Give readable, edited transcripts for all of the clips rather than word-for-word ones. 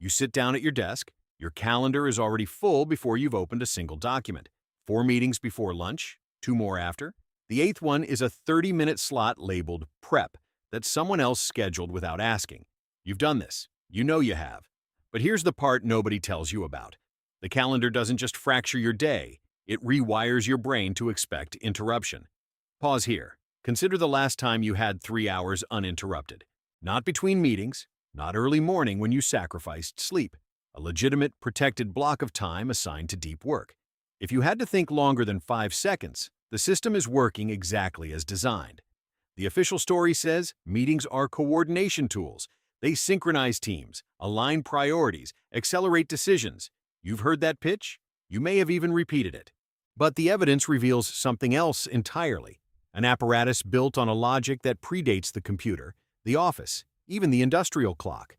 You sit down at your desk. Your calendar is already full before you've opened a single document. 4 meetings before lunch, 2 more after. The eighth one is a 30-minute slot labeled prep that someone else scheduled without asking. You've done this. You know you have. But here's the part nobody tells you about. The calendar doesn't just fracture your day, it rewires your brain to expect interruption. Pause here. Consider the last time you had 3 hours uninterrupted. Not between meetings, not early morning when you sacrificed sleep. A legitimate, protected block of time assigned to deep work. If you had to think longer than 5 seconds, the system is working exactly as designed. The official story says meetings are coordination tools. They synchronize teams, align priorities, accelerate decisions. You've heard that pitch? You may have even repeated it. But the evidence reveals something else entirely. An apparatus built on a logic that predates the computer, the office, even the industrial clock.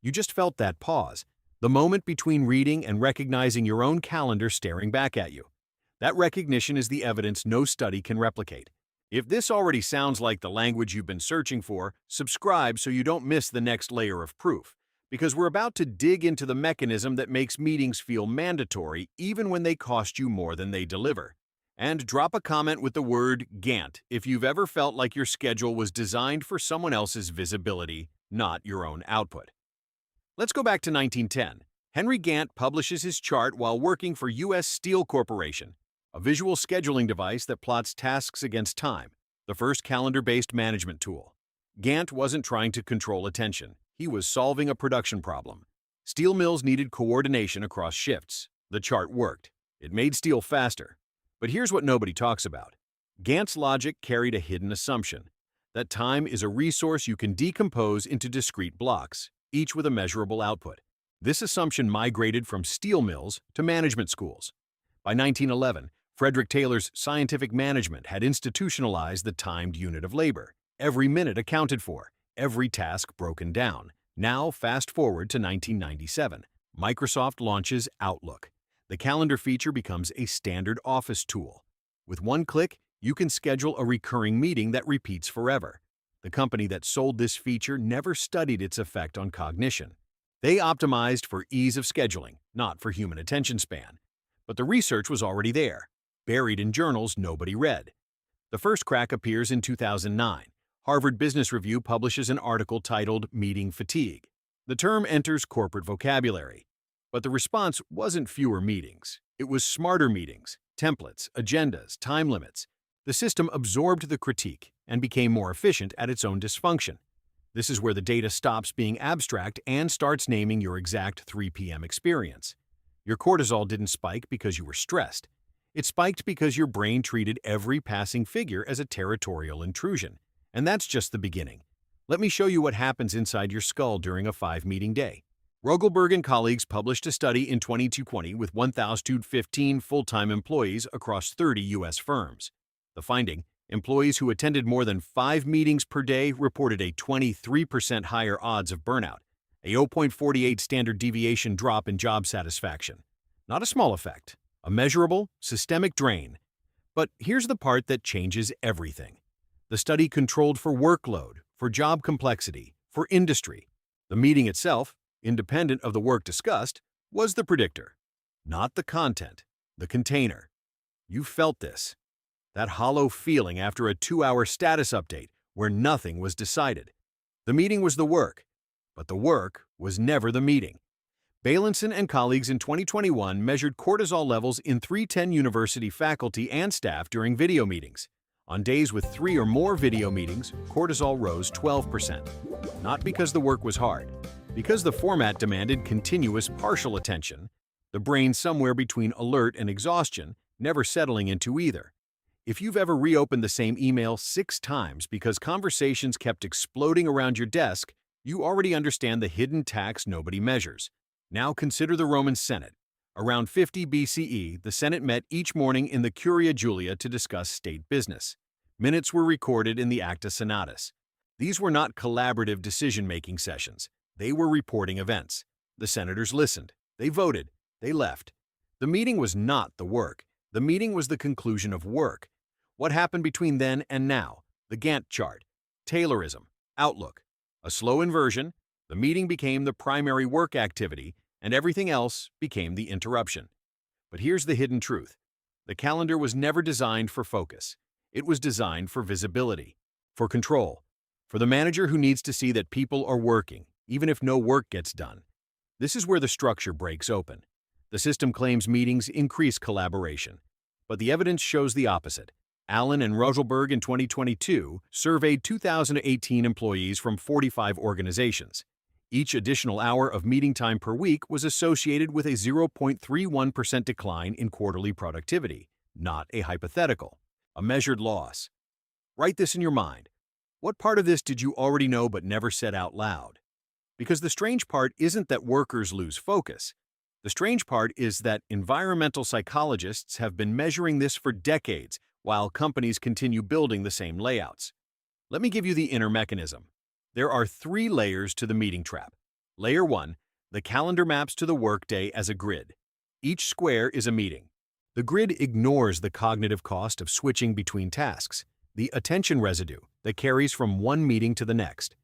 You just felt that pause, the moment between reading and recognizing your own calendar staring back at you. That recognition is the evidence no study can replicate. If this already sounds like the language you've been searching for, subscribe so you don't miss the next layer of proof, because we're about to dig into the mechanism that makes meetings feel mandatory even when they cost you more than they deliver. And drop a comment with the word Gantt if you've ever felt like your schedule was designed for someone else's visibility, not your own output. Let's go back to 1910. Henry Gantt publishes his chart while working for U.S. Steel Corporation, a visual scheduling device that plots tasks against time, the first calendar-based management tool. Gantt wasn't trying to control attention. He was solving a production problem. Steel mills needed coordination across shifts. The chart worked. It made steel faster. But here's what nobody talks about. Gantt's logic carried a hidden assumption, that time is a resource you can decompose into discrete blocks, each with a measurable output. This assumption migrated from steel mills to management schools. By 1911, Frederick Taylor's scientific management had institutionalized the timed unit of labor. Every minute accounted for, every task broken down. Now, fast forward to 1997. Microsoft launches Outlook. The calendar feature becomes a standard office tool. With one click, you can schedule a recurring meeting that repeats forever. The company that sold this feature never studied its effect on cognition. They optimized for ease of scheduling, not for human attention span. But the research was already there, buried in journals nobody read. The first crack appears in 2009. Harvard Business Review publishes an article titled Meeting Fatigue. The term enters corporate vocabulary. But the response wasn't fewer meetings. It was smarter meetings, templates, agendas, time limits. The system absorbed the critique and became more efficient at its own dysfunction. This is where the data stops being abstract and starts naming your exact 3 p.m. experience. Your cortisol didn't spike because you were stressed. It spiked because your brain treated every passing figure as a territorial intrusion. And that's just the beginning. Let me show you what happens inside your skull during a 5-meeting day. Rogelberg and colleagues published a study in 2020 with 1,015 full-time employees across 30 U.S. firms. The finding: employees who attended more than 5 meetings per day reported a 23% higher odds of burnout, a 0.48 standard deviation drop in job satisfaction. Not a small effect, a measurable, systemic drain. But here's the part that changes everything. The study controlled for workload, for job complexity, for industry. The meeting itself, independent of the work discussed, was the predictor. Not the content, the container. You felt this. That hollow feeling after a 2-hour status update where nothing was decided. The meeting was the work, but the work was never the meeting. Bailenson and colleagues in 2021 measured cortisol levels in 310 university faculty and staff during video meetings. On days with 3 or more video meetings, cortisol rose 12%. Not because the work was hard, because the format demanded continuous partial attention, the brain somewhere between alert and exhaustion, never settling into either. If you've ever reopened the same email 6 times because conversations kept exploding around your desk, you already understand the hidden tax nobody measures. Now consider the Roman Senate. Around 50 BCE, the Senate met each morning in the Curia Julia to discuss state business. Minutes were recorded in the Acta Senatus. These were not collaborative decision-making sessions. They were reporting events. The senators listened. They voted. They left. The meeting was not the work. The meeting was the conclusion of work. What happened between then and now? The Gantt chart. Taylorism. Outlook. A slow inversion. The meeting became the primary work activity, and everything else became the interruption. But here's the hidden truth. The calendar was never designed for focus. It was designed for visibility, for control, for the manager who needs to see that people are working, even if no work gets done. This is where the structure breaks open. The system claims meetings increase collaboration, but the evidence shows the opposite. Allen and Roselberg in 2022 surveyed 2,018 employees from 45 organizations. Each additional hour of meeting time per week was associated with a 0.31% decline in quarterly productivity, not a hypothetical, a measured loss. Write this in your mind. What part of this did you already know but never said out loud? Because the strange part isn't that workers lose focus. The strange part is that environmental psychologists have been measuring this for decades while companies continue building the same layouts. Let me give you the inner mechanism. There are 3 layers to the meeting trap. Layer 1, the calendar maps to the workday as a grid. Each square is a meeting. The grid ignores the cognitive cost of switching between tasks, the attention residue that carries from one meeting to the next.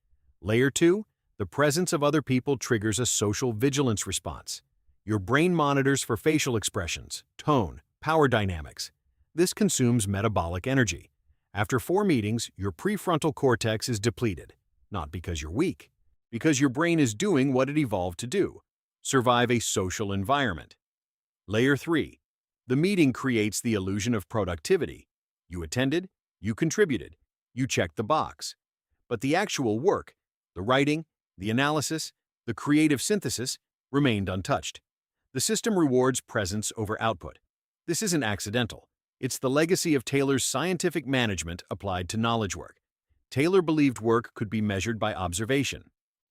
Layer 2, the presence of other people triggers a social vigilance response. Your brain monitors for facial expressions, tone, power dynamics. This consumes metabolic energy. After 4 meetings, your prefrontal cortex is depleted. Not because you're weak, because your brain is doing what it evolved to do: survive a social environment. Layer 3. The meeting creates the illusion of productivity. You attended, you contributed, you checked the box. But the actual work, the writing, the analysis, the creative synthesis, remained untouched. The system rewards presence over output. This isn't accidental. It's the legacy of Taylor's scientific management applied to knowledge work. Taylor believed work could be measured by observation.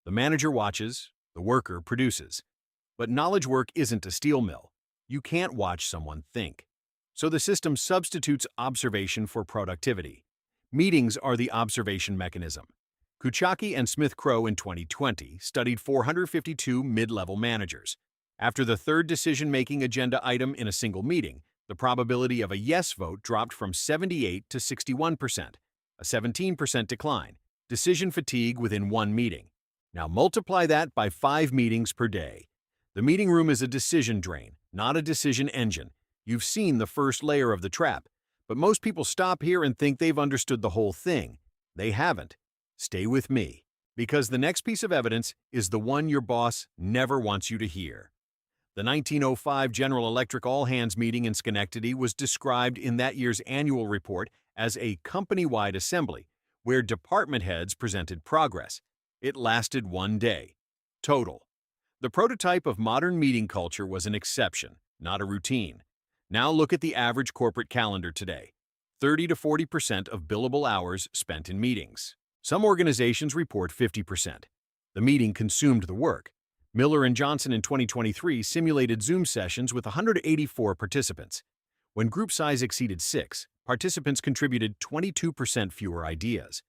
The manager watches, the worker produces. But knowledge work isn't a steel mill. You can't watch someone think. So the system substitutes observation for productivity. Meetings are the observation mechanism. Kuchaki and Smith-Crow in 2020 studied 452 mid-level managers. After the third decision-making agenda item in a single meeting, the probability of a yes vote dropped from 78 to 61%, a 17% decline, decision fatigue within one meeting. Now multiply that by 5 meetings per day. The meeting room is a decision drain, not a decision engine. You've seen the first layer of the trap, but most people stop here and think they've understood the whole thing. They haven't. Stay with me, because the next piece of evidence is the one your boss never wants you to hear. The 1905 General Electric all-hands meeting in Schenectady was described in that year's annual report as a company-wide assembly, where department heads presented progress. It lasted 1 day. Total. The prototype of modern meeting culture was an exception, not a routine. Now look at the average corporate calendar today. 30 to 40% of billable hours spent in meetings. Some organizations report 50%. The meeting consumed the work. Miller and Johnson in 2023 simulated Zoom sessions with 184 participants. When group size exceeded 6, participants contributed 22% fewer ideas.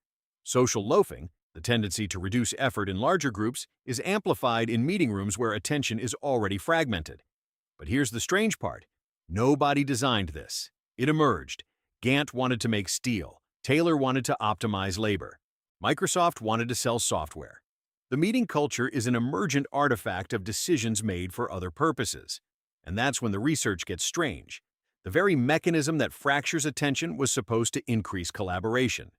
Social loafing, the tendency to reduce effort in larger groups, is amplified in meeting rooms where attention is already fragmented. But here's the strange part. Nobody designed this. It emerged. Gantt wanted to make steel. Taylor wanted to optimize labor. Microsoft wanted to sell software. The meeting culture is an emergent artifact of decisions made for other purposes. And that's when the research gets strange. The very mechanism that fractures attention was supposed to increase collaboration.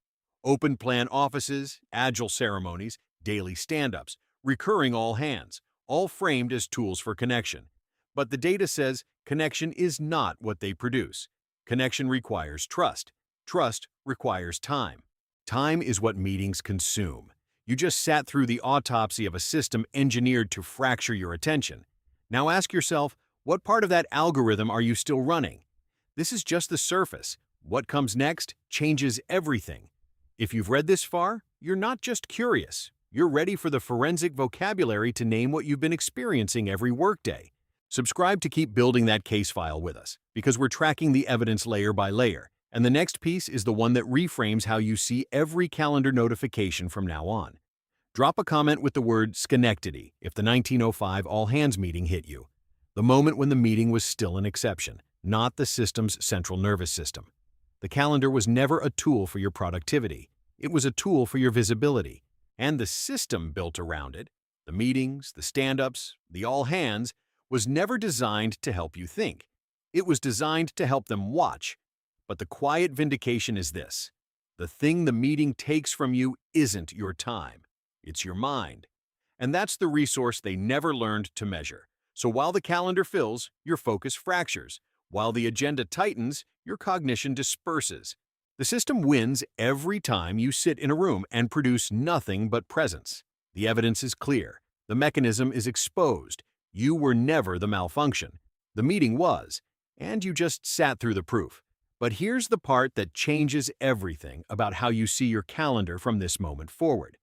Open plan offices, agile ceremonies, daily stand-ups, recurring all hands, all framed as tools for connection. But the data says connection is not what they produce. Connection requires trust. Trust requires time. Time is what meetings consume. You just sat through the autopsy of a system engineered to fracture your attention. Now ask yourself, what part of that algorithm are you still running? This is just the surface. What comes next changes everything. If you've read this far, you're not just curious. You're ready for the forensic vocabulary to name what you've been experiencing every workday. Subscribe to keep building that case file with us, because we're tracking the evidence layer by layer. And the next piece is the one that reframes how you see every calendar notification from now on. Drop a comment with the word Schenectady if the 1905 all-hands meeting hit you. The moment when the meeting was still an exception, not the system's central nervous system. The calendar was never a tool for your productivity. It was a tool for your visibility. And the system built around it, the the meetings, the stand-ups, the all-hands, was never designed to help you think. It was designed to help them watch. But the quiet vindication is this: the thing the meeting takes from you isn't your time, it's your mind. And that's the resource they never learned to measure. So while the calendar fills, your focus fractures. While the agenda tightens, your cognition disperses. The system wins every time you sit in a room and produce nothing but presence. The evidence is clear. The mechanism is exposed. You were never the malfunction. The meeting was, and you just sat through the proof. But here's the part that changes everything about how you see your calendar from this moment forward.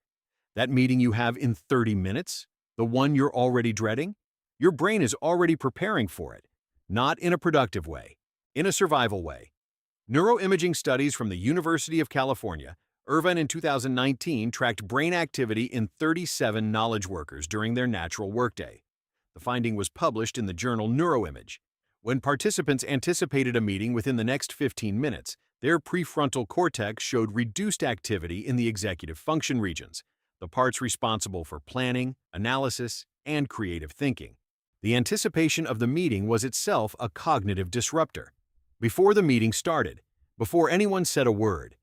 That meeting you have in 30 minutes, the one you're already dreading, your brain is already preparing for it, not in a productive way, in a survival way. Neuroimaging studies from the University of California, Irvine in 2019, tracked brain activity in 37 knowledge workers during their natural workday. The finding was published in the journal Neuroimage. When participants anticipated a meeting within the next 15 minutes, their prefrontal cortex showed reduced activity in the executive function regions, the parts responsible for planning, analysis, and creative thinking. The anticipation of the meeting was itself a cognitive disruptor. Before the meeting started, before anyone said a word,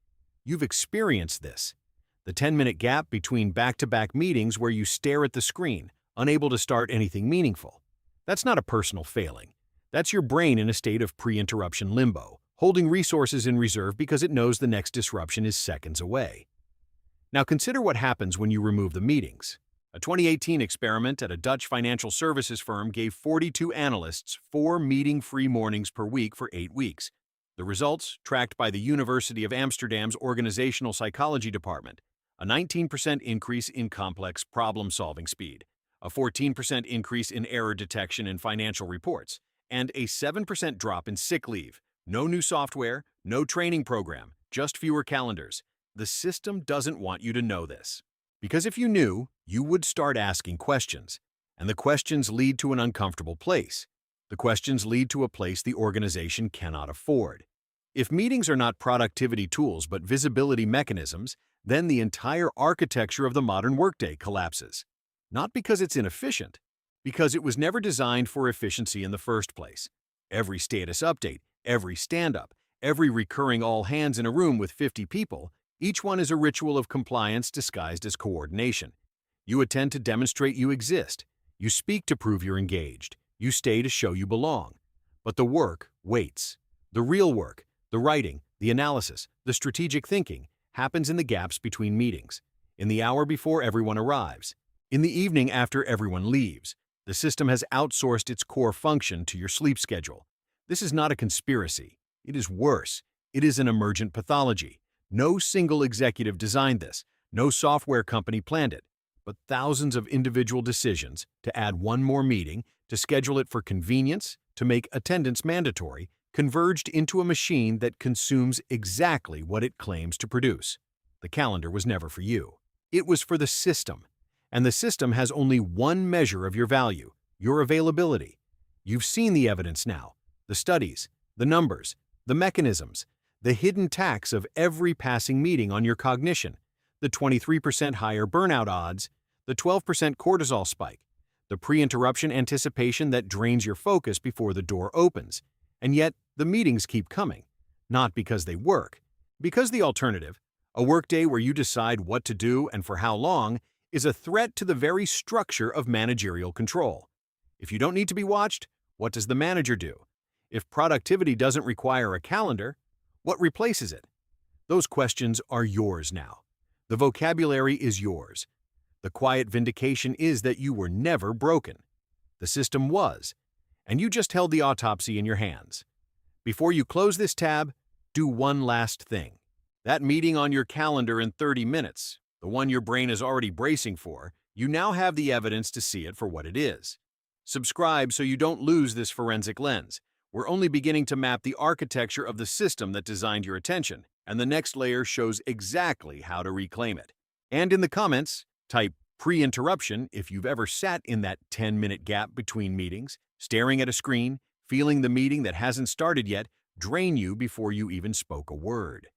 you've experienced this. The 10-minute gap between back-to-back meetings where you stare at the screen, unable to start anything meaningful. That's not a personal failing. That's your brain in a state of pre-interruption limbo, holding resources in reserve because it knows the next disruption is seconds away. Now consider what happens when you remove the meetings. A 2018 experiment at a Dutch financial services firm gave 42 analysts 4 meeting-free mornings per week for 8 weeks. The results, tracked by the University of Amsterdam's Organizational Psychology Department: a 19% increase in complex problem-solving speed, a 14% increase in error detection in financial reports, and a 7% drop in sick leave. No new software, no training program, just fewer calendars. The system doesn't want you to know this. Because if you knew, you would start asking questions. And the questions lead to an uncomfortable place. The questions lead to a place the organization cannot afford. If meetings are not productivity tools but visibility mechanisms, then the entire architecture of the modern workday collapses. Not because it's inefficient, because it was never designed for efficiency in the first place. Every status update, every stand-up, every recurring all hands in a room with 50 people, each one is a ritual of compliance disguised as coordination. You attend to demonstrate you exist. You speak to prove you're engaged. You stay to show you belong. But the work waits. The real work, the writing, the analysis, the strategic thinking, happens in the gaps between meetings, in the hour before everyone arrives, in the evening after everyone leaves. The system has outsourced its core function to your sleep schedule. This is not a conspiracy. It is worse. It is an emergent pathology. No single executive designed this. No software company planned it. But thousands of individual decisions to add one more meeting, to schedule it for convenience, to make attendance mandatory, converged into a machine that consumes exactly what it claims to produce. The calendar was never for you. It was for the system. And the system has only one measure of your value: your availability. You've seen the evidence now, the studies, the numbers, the mechanisms, the hidden tax of every passing meeting on your cognition, the 23% higher burnout odds, the 12% cortisol spike, the pre-interruption anticipation that drains your focus before the door opens. And yet, the meetings keep coming. Not because they work. Because the alternative, a workday where you decide what to do and for how long, is a threat to the very structure of managerial control. If you don't need to be watched, what does the manager do? If productivity doesn't require a calendar, what replaces it? Those questions are yours now. The vocabulary is yours. The quiet vindication is that you were never broken. The system was, and you just held the autopsy in your hands. Before you close this tab, do one last thing. That meeting on your calendar in 30 minutes, the one your brain is already bracing for, you now have the evidence to see it for what it is. Subscribe so you don't lose this forensic lens. We're only beginning to map the architecture of the system that designed your attention, and the next layer shows exactly how to reclaim it. And in the comments, type pre-interruption if you've ever sat in that 10-minute gap between meetings, staring at a screen, feeling the meeting that hasn't started yet drain you before you even spoke a word.